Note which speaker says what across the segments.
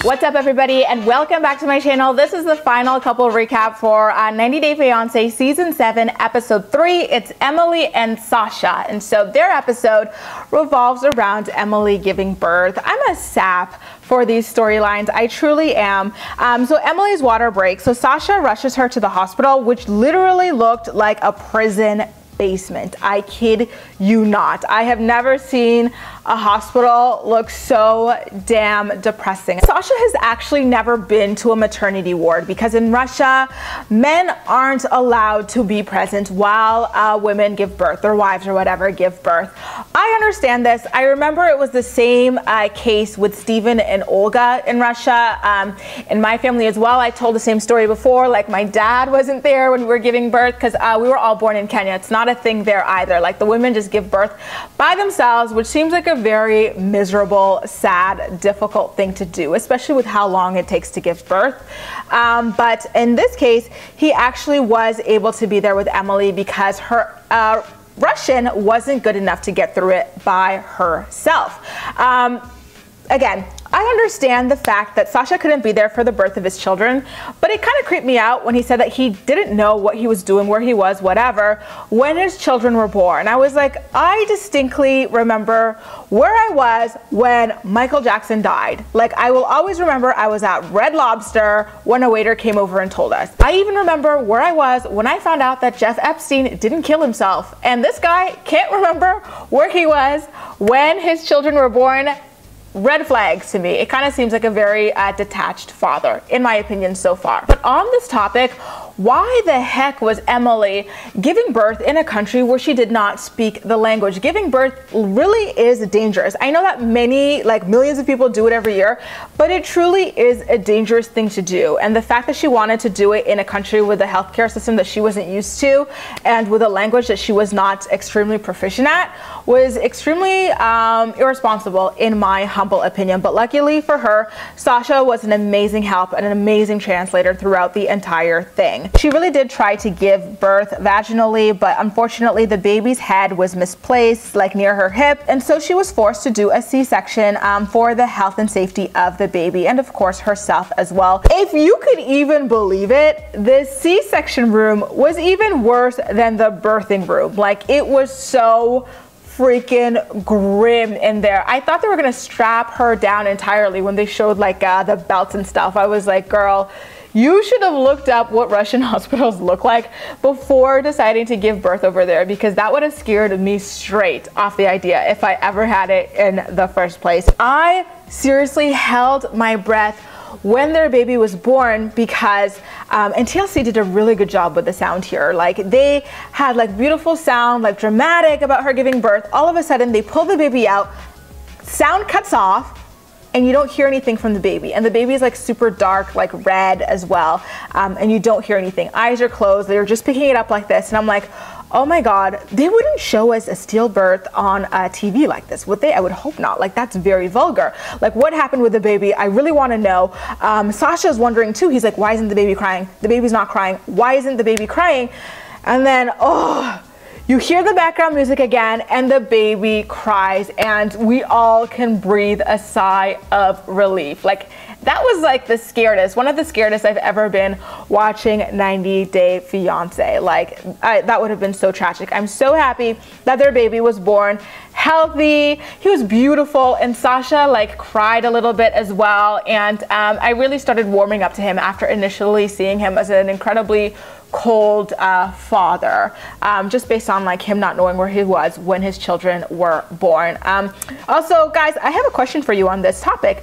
Speaker 1: What's up everybody and welcome back to my channel. This is the final couple recap for 90 Day Fiance Season 7 Episode 3. It's Emily and Sasha, and so their episode revolves around Emily giving birth. I'm a sap for these storylines. I truly am. So Emily's water breaks, so Sasha rushes her to the hospital, which literally looked like a prison basement. I kid you not. I have never seen a hospital look so damn depressing. Sasha has actually never been to a maternity ward because in Russia, men aren't allowed to be present while women give birth, their wives or whatever give birth. I understand this. I remember it was the same case with Steven and Olga in Russia. In my family as well, I told the same story before. Like, my dad wasn't there when we were giving birth because we were all born in Kenya. It's not a thing there either. Like, the women just give birth by themselves, which seems like a very miserable, sad, difficult thing to do, especially with how long it takes to give birth. But in this case, he actually was able to be there with Emily because her Russian wasn't good enough to get through it by herself. Again, I understand the fact that Sasha couldn't be there for the birth of his children, but it kind of creeped me out when he said that he didn't know what he was doing, where he was, whatever, when his children were born. I was like, I distinctly remember where I was when Michael Jackson died. Like, I will always remember I was at Red Lobster when a waiter came over and told us. I even remember where I was when I found out that Jeff Epstein didn't kill himself. And this guy can't remember where he was when his children were born. Red flags to me. It kind of seems like a very detached father, in my opinion, so far. But on this topic, why the heck was Emily giving birth in a country where she did not speak the language? Giving birth really is dangerous. I know that many, like millions of people do it every year, but it truly is a dangerous thing to do. And the fact that she wanted to do it in a country with a healthcare system that she wasn't used to and with a language that she was not extremely proficient at was extremely irresponsible, in my humble opinion. But luckily for her, Sasha was an amazing help and an amazing translator throughout the entire thing. She really did try to give birth vaginally, but unfortunately the baby's head was misplaced, like near her hip, and so she was forced to do a C-section for the health and safety of the baby, and of course herself as well. If you could even believe it, the C-section room was even worse than the birthing room. Like, it was so freaking grim in there. I thought they were gonna strap her down entirely when they showed like the belts and stuff. I was like, girl, you should have looked up what Russian hospitals look like before deciding to give birth over there, because that would have scared me straight off the idea if I ever had it in the first place. I seriously held my breath when their baby was born because and TLC did a really good job with the sound here. Like, they had like beautiful sound, like dramatic about her giving birth. All of a sudden they pull the baby out, sound cuts off, and you don't hear anything from the baby. And the baby is like super dark, like red as well. And you don't hear anything. Eyes are closed. They're just picking it up like this. And I'm like, oh my God, they wouldn't show us a stillbirth on TV like this, would they? I would hope not. Like, that's very vulgar. Like, what happened with the baby? I really want to know. Sasha's wondering too. He's like, why isn't the baby crying? The baby's not crying. Why isn't the baby crying? And then, oh, you hear the background music again and the baby cries, and we all can breathe a sigh of relief. Like, that was like the scaredest, one of the scaredest I've ever been watching 90 Day Fiance. Like, that would have been so tragic. I'm so happy that their baby was born healthy. He was beautiful, and Sasha like cried a little bit as well. And I really started warming up to him after initially seeing him as an incredibly cold father, just based on like him not knowing where he was when his children were born. Also, guys, I have a question for you on this topic.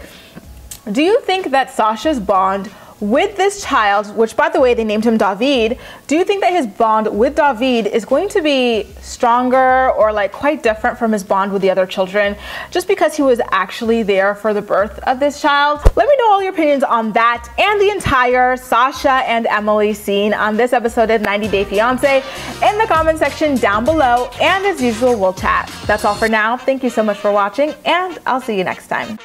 Speaker 1: Do you think that Sasha's bond with this child, which by the way they named him David, do you think that his bond with David is going to be stronger or like quite different from his bond with the other children, just because he was actually there for the birth of this child? Let me know all your opinions on that and the entire Sasha and Emily scene on this episode of 90 Day Fiance in the comment section down below, and as usual, we'll chat. That's all for now. Thank you so much for watching, and I'll see you next time.